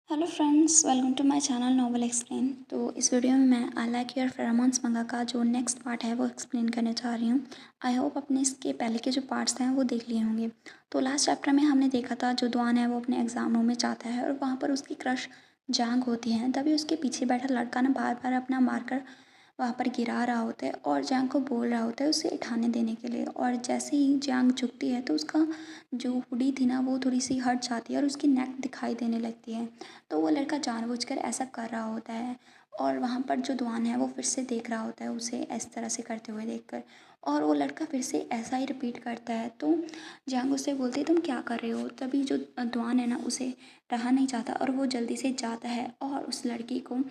Hello friends, welcome to my channel novel explain. तो इस video में मैं आई लाइक योर फेरोमोन्स मंगा का जो नेक्स्ट पार्ट है वो एक्सप्लेन करने जा रही हूँ। आई होप अपने इसके पहले के जो पार्ट्स हैं वो देख लिए होंगे। तो लास्ट चैप्टर में हमने देखा था जो दुआन है वो अपने एग्जाम रूम में जाता है और वहाँ पर उसकी क्रश जांग होती है। तभी उसके पीछे बैठा लड़का ना बार बार अपना मार्कर वहाँ पर गिरा रहा होता है और जांग को बोल रहा होता है उसे उठाने देने के लिए। और जैसे ही जांग झुकती है तो उसका जो हुडी थी ना वो थोड़ी सी हट जाती है और उसकी नेक दिखाई देने लगती है। तो वो लड़का जानबूझकर ऐसा कर रहा होता है और वहाँ पर जो दुआन है वो फिर से देख रहा होता है उसे इस तरह से करते हुए देखकर। और वो लड़का फिर से ऐसा ही रिपीट करता है। तो जांग उससे बोलती है तुम क्या कर रहे हो। तभी जो दुआन है ना उसे रहा नहीं जाता और वो जल्दी से जाता है और उस लड़की को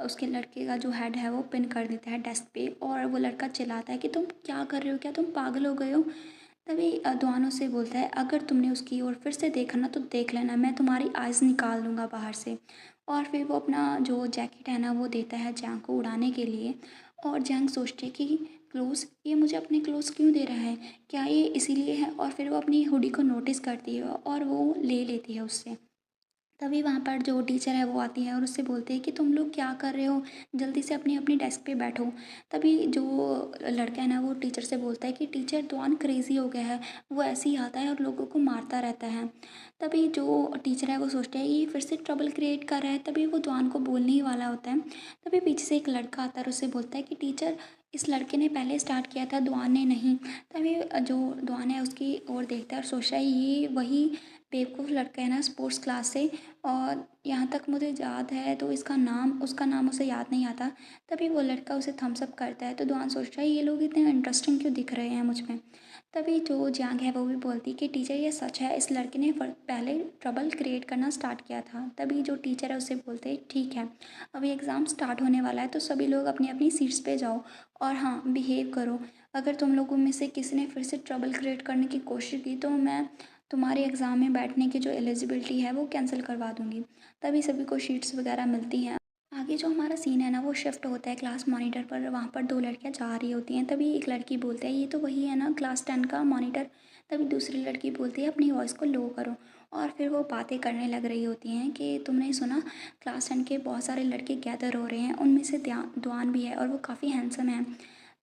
उसके लड़के का जो हेड है वो पिन कर देता है डेस्क पे। और वो लड़का चिल्लाता है कि तुम क्या कर रहे हो, क्या तुम पागल हो गए हो। तभी दुआनों से बोलता है अगर तुमने उसकी ओर फिर से देखा ना तो देख लेना, मैं तुम्हारी आइज़ निकाल दूंगा बाहर से। और फिर वो अपना जो जैकेट है ना वो देता है जैंग को उड़ाने के लिए। और जैंग सोचती है कि क्लोज, ये मुझे अपने क्लोज क्यों दे रहा है, क्या ये इसीलिए है। और फिर वो अपनी हुडी को नोटिस करती है और वो ले लेती है उससे। तभी वहाँ पर जो टीचर है वो आती है और उससे बोलते हैं कि तुम लोग क्या कर रहे हो, जल्दी से अपनी अपनी डेस्क पे बैठो। तभी जो लड़का है ना वो टीचर से बोलता है कि टीचर दुआन क्रेज़ी हो गया है, वो ऐसे ही आता है और लोगों को मारता रहता है। तभी जो टीचर है वो सोचते हैं ये फिर से ट्रबल क्रिएट कर रहा है। तभी वो दुआन को बोलने ही वाला होता है। तभी पीछे से एक लड़का आता है और उससे बोलता है कि टीचर इस लड़के ने पहले स्टार्ट किया था, दुआन ने नहीं। तभी जो दुआन है उसकी ओर देखता है और सोचता है ये वही बेवकूफ़ लड़का है ना स्पोर्ट्स क्लास से। और यहाँ तक मुझे याद है तो उसका नाम उसे याद नहीं आता। तभी वो लड़का उसे थम्स अप करता है। तो दुआन सोचता है ये लोग इतने इंटरेस्टिंग क्यों दिख रहे हैं मुझ में। तभी जो जांग है वो भी बोलती है कि टीचर ये सच है, इस लड़के ने पहले ट्रबल क्रिएट करना स्टार्ट किया था। तभी जो टीचर है उससे बोलते हैं ठीक है, अभी एग्ज़ाम स्टार्ट होने वाला है तो सभी लोग अपनी अपनी सीट्स पे जाओ और हाँ बिहेव करो। अगर तुम लोगों में से किसी ने फिर से ट्रबल क्रिएट करने की कोशिश की तो मैं तुम्हारे एग्ज़ाम में बैठने की जो एलिजिबिलिटी है वो कैंसिल करवा दूँगी। तभी सभी को शीट्स वगैरह मिलती हैं। आगे जो हमारा सीन है ना वो शिफ्ट होता है क्लास मॉनिटर पर। वहाँ पर दो लड़कियाँ जा रही होती हैं। तभी एक लड़की बोलती है ये तो वही है ना क्लास 10 का मॉनिटर। तभी दूसरी लड़की बोलती है अपनी वॉइस को लो करो। और फिर वो बातें करने लग रही होती हैं कि तुमने सुना क्लास 10 के बहुत सारे लड़के गैदर हो रहे हैं, उनमें से दुआन भी है और वो काफ़ी हैंडसम है।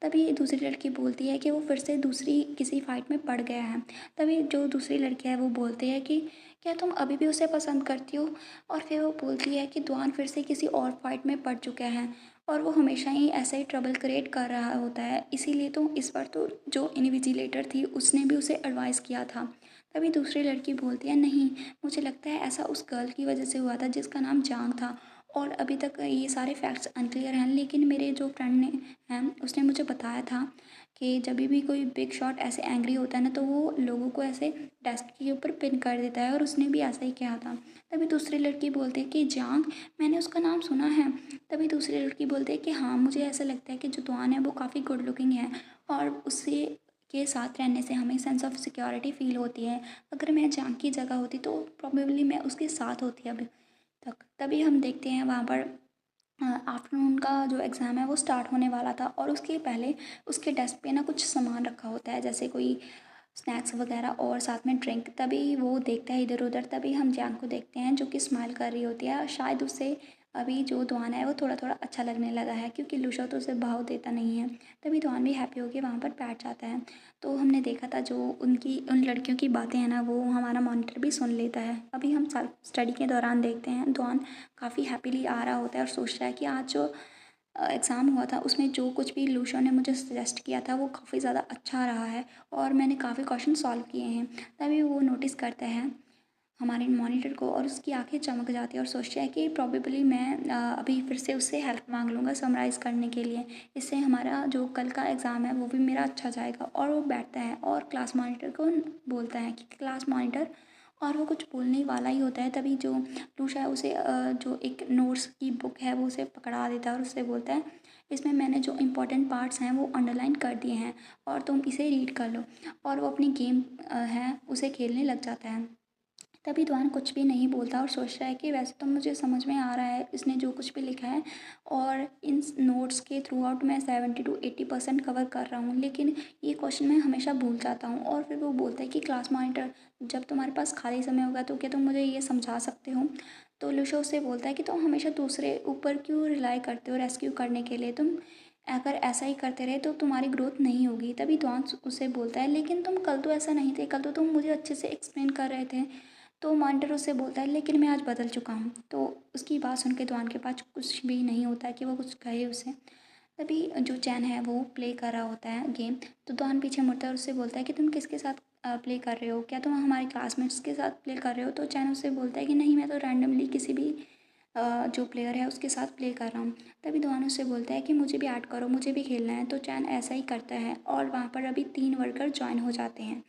तभी दूसरी लड़की बोलती है कि वो फिर से दूसरी किसी फाइट में पड़ गया है। तभी जो दूसरी लड़की है वो बोलती है कि क्या तुम अभी भी उसे पसंद करती हो। और फिर वो बोलती है कि दुआन फिर से किसी और फाइट में पड़ चुका है और वो हमेशा ही ऐसा ही ट्रबल क्रिएट कर रहा होता है, इसीलिए तो इस बार तो जो इन्विजिलेटर थी उसने भी उसे एडवाइस किया था। तभी दूसरी लड़की बोलती है नहीं, मुझे लगता है ऐसा उस गर्ल की वजह से हुआ था जिसका नाम जांग था। और अभी तक ये सारे फैक्ट्स अनक्लियर हैं, लेकिन मेरे जो फ्रेंड ने हैं उसने मुझे बताया था कि जब भी कोई बिग शॉट ऐसे एंग्री होता है ना तो वो लोगों को ऐसे डेस्क के ऊपर पिन कर देता है और उसने भी ऐसा ही किया था। तभी दूसरी लड़की बोलती है कि जांग, मैंने उसका नाम सुना है। तभी दूसरी लड़की बोलती है कि हाँ मुझे ऐसा लगता है कि जो दुआन है वो काफ़ी गुड लुकिंग है और उससे के साथ रहने से हमें सेंस ऑफ सिक्योरिटी फील होती है। अगर मैं जांग की जगह होती तो प्रोबेबली मैं उसके साथ होती अभी तक। तभी हम देखते हैं वहाँ पर आफ्टरनून का जो एग्ज़ाम है वो स्टार्ट होने वाला था और उसके पहले उसके डेस्क पे ना कुछ सामान रखा होता है जैसे कोई स्नैक्स वगैरह और साथ में ड्रिंक। तभी वो देखता है इधर उधर। तभी हम जैंग को देखते हैं जो कि स्माइल कर रही होती है। शायद उससे अभी जो दुआन है वो थोड़ा थोड़ा अच्छा लगने लगा है क्योंकि लूशा तो उसे भाव देता नहीं है। तभी दुआन भी हैप्पी होकर वहाँ पर बैठ जाता है। तो हमने देखा था जो उन लड़कियों की बातें हैं ना वो हमारा मॉनिटर भी सुन लेता है। अभी हम सेल्फ स्टडी के दौरान देखते हैं दुआन काफ़ी हैप्पीली आ रहा होता है और सोचता है कि आज जो एग्ज़ाम हुआ था उसमें जो कुछ भी लूशा ने मुझे सजेस्ट किया था वो काफ़ी ज़्यादा अच्छा रहा है और मैंने काफ़ी क्वेश्चन सॉल्व किए हैं। तभी वो नोटिस करता है हमारे मॉनिटर को और उसकी आंखें चमक जाती है और सोचता है कि प्रोबेबली मैं अभी फिर से उससे हेल्प मांग लूँगा समराइज़ करने के लिए। इससे हमारा जो कल का एग्ज़ाम है वो भी मेरा अच्छा जाएगा। और वो बैठता है और क्लास मॉनिटर को बोलता है कि क्लास मॉनिटर, और वो कुछ बोलने वाला ही होता है। तभी जो लूशा है उसे जो एक नोट्स की बुक है वो उसे पकड़ा देता है और उससे बोलता है इसमें मैंने जो इम्पोर्टेंट पार्ट्स हैं वो अंडरलाइन कर दिए हैं और तुम इसे रीड कर लो। और वो अपनी गेम है उसे खेलने लग जाता है। तभी दुआन कुछ भी नहीं बोलता और सोचता है कि वैसे तो मुझे समझ में आ रहा है इसने जो कुछ भी लिखा है और इन नोट्स के थ्रू आउट मैं 70 to 80% कवर कर रहा हूँ, लेकिन ये क्वेश्चन मैं हमेशा भूल जाता हूँ। और फिर वो बोलता है कि क्लास मॉनिटर, जब तुम्हारे पास खाली समय होगा तो क्या तुम मुझे ये समझा सकते हो। तो लूशो उससे बोलता है कि तुम हमेशा दूसरे ऊपर क्यों रिलाई करते हो रेस्क्यू करने के लिए, तुम अगर ऐसा ही करते रहे तो तुम्हारी ग्रोथ नहीं होगी। तभी द्वान उससे बोलता है लेकिन तुम कल तो ऐसा नहीं थे, कल तो तुम मुझे अच्छे से एक्सप्लेन कर रहे थे। तो मॉन्टर उससे बोलता है लेकिन मैं आज बदल चुका हूँ। तो उसकी बात सुन के द्वान के पास कुछ भी नहीं होता है कि वो कुछ कहे उसे। तभी जो चैन है वो प्ले कर रहा होता है गेम। तो द्वान पीछे मुड़ता है और उससे बोलता है कि तुम किसके साथ प्ले कर रहे हो, क्या तुम हमारे क्लासमेट्स के साथ प्ले कर रहे हो। तो चैन उससे बोलता है कि नहीं, मैं तो रैंडमली किसी भी जो प्लेयर है उसके साथ प्ले कर रहा हूँ। तभी द्वान उससे बोलता है कि मुझे भी ऐड करो, मुझे भी खेलना है। तो चैन ऐसा ही करता है और वहाँ पर अभी 3 वर्कर ज्वाइन हो जाते हैं।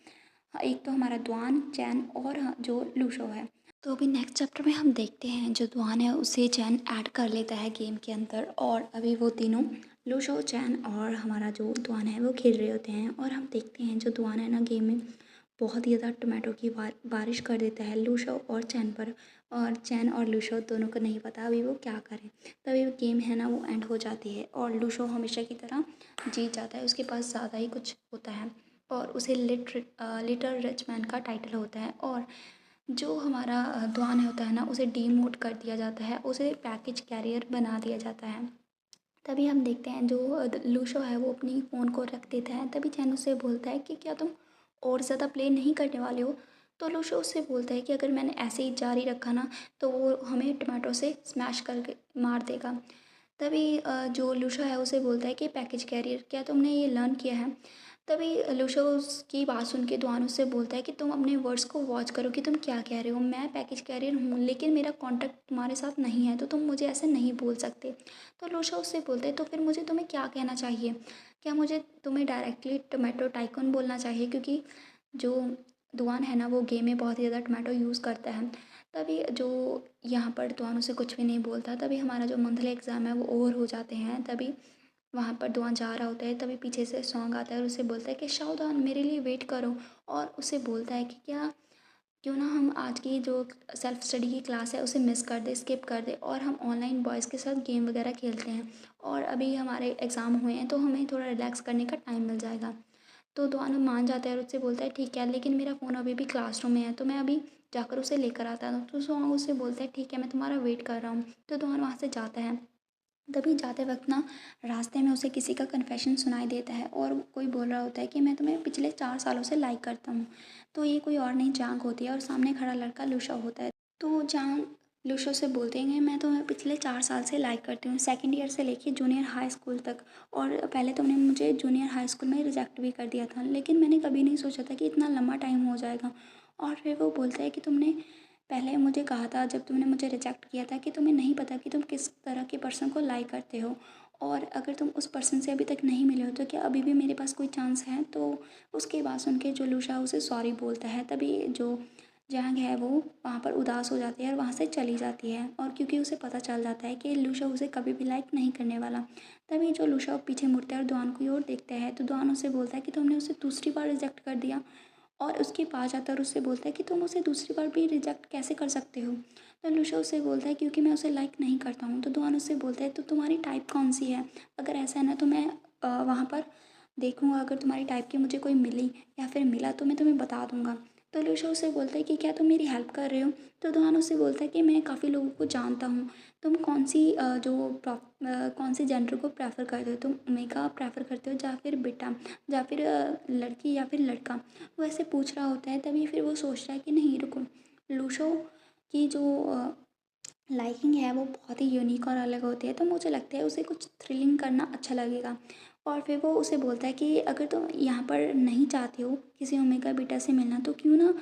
एक तो हमारा द्वान, चैन और जो लूशो है। तो अभी नेक्स्ट चैप्टर में हम देखते हैं जो द्वान है उसे चैन ऐड कर लेता है गेम के अंदर, और अभी वो तीनों लूशो, चैन और हमारा जो द्वान है वो खेल रहे होते हैं। और हम देखते हैं जो द्वान है ना गेम में बहुत ही ज़्यादा टोमेटो की बारिश कर देता है लूशो और चैन पर। और चैन और लूशो दोनों को नहीं पता अभी वो क्या करें। तभी वो गेम है ना वो एंड हो जाती है और लूशो हमेशा की तरह जीत जाता है। उसके पास ज़्यादा ही कुछ होता है और उसे लिटिल रिच मैन का टाइटल होता है। और जो हमारा द्वान होता है ना उसे डीमोट कर दिया जाता है, उसे पैकेज कैरियर बना दिया जाता है। तभी हम देखते हैं जो लूशो है वो अपनी फ़ोन को रख देता है। तभी चैन उससे बोलता है कि क्या तुम और ज़्यादा प्ले नहीं करने वाले हो। तो लूशो उससे बोलता है कि अगर मैंने ऐसे ही जारी रखा ना तो वो हमें टमाटो से स्मैश करके मार देगा। तभी जो लूशो है उसे बोलता है कि पैकेज कैरियर, क्या तुमने ये लर्न किया है। तभी लूशो उसकी बात सुन के दुआन उससे बोलता है कि तुम अपने वर्ड्स को वॉच करो कि तुम क्या कह रहे हो। मैं पैकेज कैरियर हूँ लेकिन मेरा कॉन्टैक्ट तुम्हारे साथ नहीं है, तो तुम मुझे ऐसे नहीं बोल सकते। तो लूशो उससे बोलते हैं तो फिर मुझे तुम्हें क्या कहना चाहिए, क्या मुझे तुम्हें डायरेक्टली टोमेटो टाइकून बोलना चाहिए, क्योंकि जो दुआन है ना वो गेम में बहुत ही ज़्यादा टोमेटो यूज़ करता है। तभी जो यहाँ पर दुआन उसे कुछ भी नहीं बोलता। तभी हमारा जो मंथली एग्ज़ाम है वो ओवर हो जाते हैं। तभी वहाँ पर दुआन जा रहा होता है, तभी पीछे से सॉन्ग आता है और उसे बोलता है कि शाओदान मेरे लिए वेट करो। और उसे बोलता है कि क्या क्यों ना हम आज की जो सेल्फ स्टडी की क्लास है उसे मिस कर दे, स्किप कर दे और हम ऑनलाइन बॉयज़ के साथ गेम वगैरह खेलते हैं। और अभी हमारे एग्ज़ाम हुए हैं तो हमें थोड़ा रिलैक्स करने का टाइम मिल जाएगा। तो दोनों मान जाता है और उससे बोलता है ठीक है, लेकिन मेरा फ़ोन अभी भी क्लासरूम में है तो मैं अभी जाकर उसे लेकर आता हूँ। तो सुहांग उससे बोलता है ठीक है, मैं तुम्हारा वेट कर रहा हूँ। तो दोनों वहाँ से जाता है। तभी जाते वक्त ना रास्ते में उसे किसी का कन्फेशन सुनाई देता है और कोई बोल रहा होता है कि मैं तुम्हें पिछले 4 सालों से लाइक करता हूँ। तो ये कोई और नहीं जांग होती है और सामने खड़ा लड़का लूशा होता है। तो जांग लूशो से बोलते हैं मैं तुम्हें पिछले 4 साल से लाइक करती हूँ, सेकंड ईयर से लेके जूनियर हाई स्कूल तक। और पहले तुमने मुझे जूनियर हाई स्कूल में रिजेक्ट भी कर दिया था, लेकिन मैंने कभी नहीं सोचा था कि इतना लंबा टाइम हो जाएगा। और फिर वो बोलता है कि तुमने पहले मुझे कहा था जब तुमने मुझे रिजेक्ट किया था कि तुम्हें नहीं पता कि तुम किस तरह के पर्सन को लाइक करते हो, और अगर तुम उस पर्सन से अभी तक नहीं मिले हो तो क्या अभी भी मेरे पास कोई चांस है। तो उसकी बात सुन के जो लूशा उसे सॉरी बोलता है। तभी जो जैंग है वो वहाँ पर उदास हो जाती है और वहाँ से चली जाती है, और क्योंकि उसे पता चल जाता है कि लूशा उसे कभी भी लाइक नहीं करने वाला। तभी जो लूशा पीछे मुड़ता है और दुआन की ओर देखता है तो दुआन उसे बोलता है कि तुमने उसे दूसरी बार रिजेक्ट कर दिया। और उसके पास जाता है और उससे बोलता है कि तुम उसे दूसरी बार भी रिजेक्ट कैसे कर सकते हो। तो लूशा उससे बोलता है क्योंकि मैं उसे लाइक नहीं करता हूँ। तो दुआन उससे बोलता है तो तुम्हारी टाइप कौन सी है, अगर ऐसा है ना तो मैं वहाँ पर देखूँगा, अगर तुम्हारी टाइप की मुझे कोई मिली या फिर मिला तो मैं तुम्हें बता दूँगा। तो लूशा उससे बोलता है कि क्या तुम मेरी हेल्प कर रहे हो। तो दुआन उससे बोलता है कि मैं काफ़ी लोगों को जानता हूँ, तुम कौन सी कौन से जेंडर को प्रेफर करते हो, तुम ओमेगा प्रेफर करते हो या फिर बेटा या फिर लड़की या फिर लड़का। वो ऐसे पूछ रहा होता है। तभी फिर वो सोचता है कि नहीं रुको, लूशो की जो लाइकिंग है वो बहुत ही यूनिक और अलग होती है, तो मुझे लगता है उसे कुछ थ्रिलिंग करना अच्छा लगेगा। और फिर वो उसे बोलता है कि अगर तुम यहाँ पर नहीं चाहते हो किसी ओमेगा बीटा से मिलना तो क्यों ना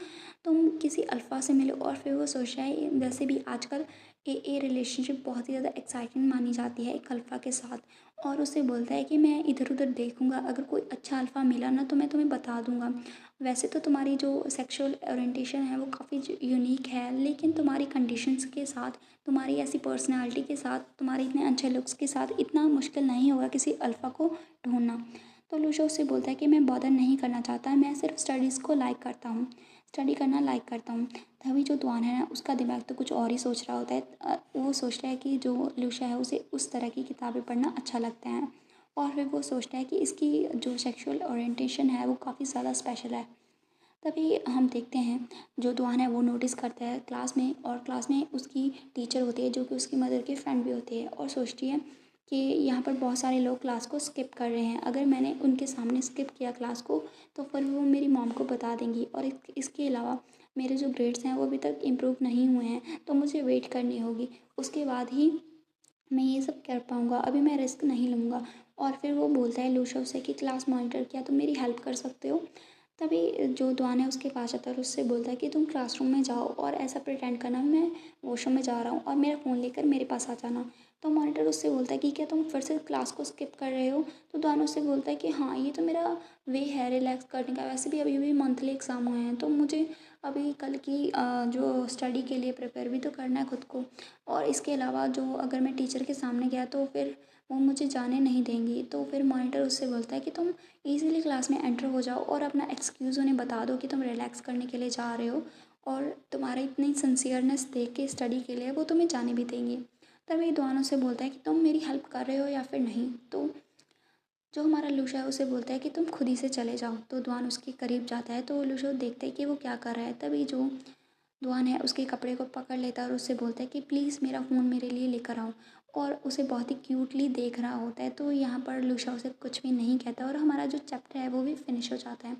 तुम किसी अल्फ़ा से मिलो। और फिर वो सोचता है वैसे भी आजकल ए रिलेशनशिप बहुत ही ज़्यादा एक्साइटिंग मानी जाती है एक अल्फ़ा के साथ। और उसे बोलता है कि मैं इधर उधर देखूंगा, अगर कोई अच्छा अल्फ़ा मिला ना तो मैं तुम्हें बता दूंगा। वैसे तो तुम्हारी जो सेक्सुअल ओरिएंटेशन है वो काफ़ी यूनिक है, लेकिन तुम्हारी कंडीशंस के साथ, तुम्हारी ऐसी पर्सनालिटी के साथ, तुम्हारे इतने अच्छे लुक्स के साथ इतना मुश्किल नहीं होगा किसी अल्फ़ा को ढूंढना। तो लूशा उससे बोलता है कि मैं बॉदर नहीं करना चाहता, मैं सिर्फ स्टडीज़ को लाइक करता हूँ, स्टडी करना लाइक करता हूँ। तभी जो दुआन है ना उसका दिमाग तो कुछ और ही सोच रहा होता है। वो सोचता है कि जो लूशा है उसे उस तरह की किताबें पढ़ना अच्छा लगता है। और फिर वो सोचता है कि इसकी जो सेक्सुअल ओरिएंटेशन है वो काफ़ी ज़्यादा स्पेशल है। तभी हम देखते हैं जो दुआन है वो नोटिस करता है क्लास में, और क्लास में उसकी टीचर होती है जो कि उसकी मदर की फ्रेंड भी होती है, और सोचती है कि यहाँ पर बहुत सारे लोग क्लास को स्किप कर रहे हैं, अगर मैंने उनके सामने स्किप किया क्लास को तो फिर वो मेरी मॉम को बता देंगी, और इसके अलावा मेरे जो ग्रेड्स हैं वो अभी तक इम्प्रूव नहीं हुए हैं, तो मुझे वेट करनी होगी, उसके बाद ही मैं ये सब कर पाऊँगा, अभी मैं रिस्क नहीं लूँगा। और फिर वो बोलता है लूशा से कि क्लास मॉनिटर क्या तुम मेरी हेल्प कर सकते हो। तभी जो दुआन है उसके पास आता है और उससे बोलता है कि तुम क्लासरूम में जाओ और ऐसा प्रिटेंड करना मैं वॉशरूम में जा रहा हूँ और मेरा फ़ोन लेकर मेरे पास आ जाना। तो मॉनिटर उससे बोलता है कि क्या तुम फिर से क्लास को स्किप कर रहे हो। तो दुआन उससे बोलता है कि हाँ, ये तो मेरा वे है रिलैक्स करने का, वैसे भी अभी भी मंथली एग्ज़ाम हुए हैं तो मुझे अभी कल की जो स्टडी के लिए प्रिपेयर भी तो करना है खुद को। और इसके अलावा जो अगर मैं टीचर के सामने गया तो फिर वो मुझे जाने नहीं देंगी। तो फिर मॉनिटर उससे बोलता है कि तुम ईज़िली क्लास में एंटर हो जाओ और अपना एक्सक्यूज़ उन्हें बता दो कि तुम रिलैक्स करने के लिए जा रहे हो, और तुम्हारा इतनी सिंसियरनेस देख के स्टडी के लिए वो तुम्हें जाने भी देंगे। तभी दुआन उससे बोलता है कि तुम मेरी हेल्प कर रहे हो या फिर नहीं। तो जो हमारा लूशा है उसे बोलता है कि तुम खुद ही से चले जाओ। तो दुआन उसके करीब जाता है तो लूशा देखता है कि वो क्या कर रहा है। तभी जो दुआन है उसके कपड़े को पकड़ लेता है और उससे बोलता है कि प्लीज़ मेरा फ़ोन मेरे लिए लेकर आओ, और उसे बहुत ही क्यूटली देख रहा होता है। तो यहाँ पर लूशा उसे कुछ भी नहीं कहता और हमारा जो चैप्टर है वो भी फिनिश हो जाता है।